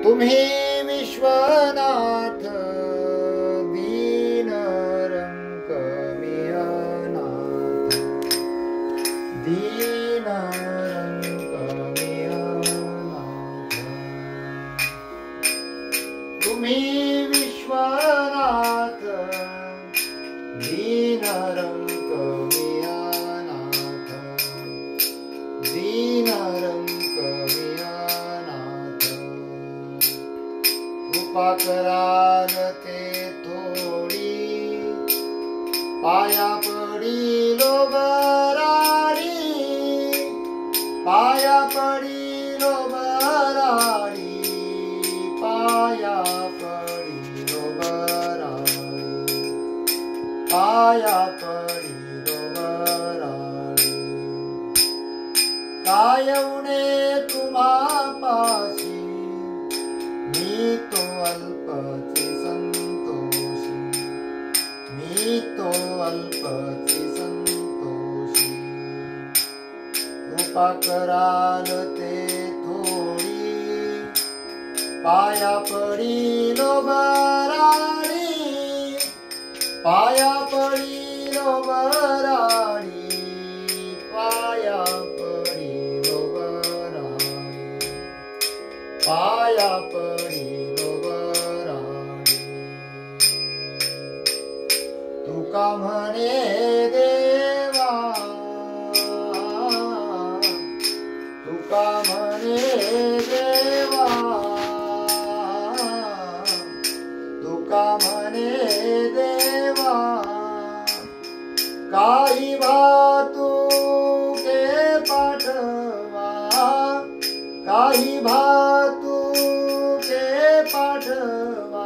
तुम्ही विश्वनाथ दीन रंग मियानाथ दीन रंग मियानाथ तुम्ही विश्वनाथ दीन रंग मियानाथ दीन रंग मियानाथ कृपा कराल ते थोडी पाया पडिलो बराडी पाया पडिलो बराडी पाया पडिलो बराडी पाया पडिलो बराडी काय उणे तुम्हा पाशी मी तो अल्पची संतोषी मी तो अल्पची संतोषी कृपा कराल ते थोडी पाया पडिलो बराडी पाया पडिलो बराडी पाया पडिलो बराडी पाया पडिलो बराडी तुका म्हणे देवा तुका म्हणे देवा तुका म्हणे देवा काही भातुके पाठवा काही भातुके पाठवा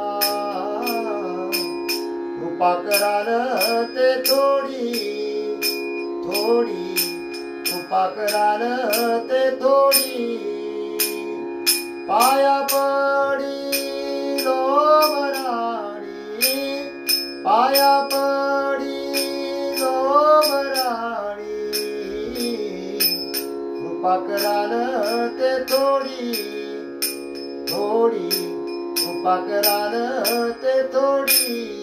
कृपा कराल ते थोडी थोडी कृपा कराल ते थोडी पाया पडिलो बराडी पाया पडिलो बराडी कृपा कराल ते थोडी थोडी कृपा कराल ते थोडी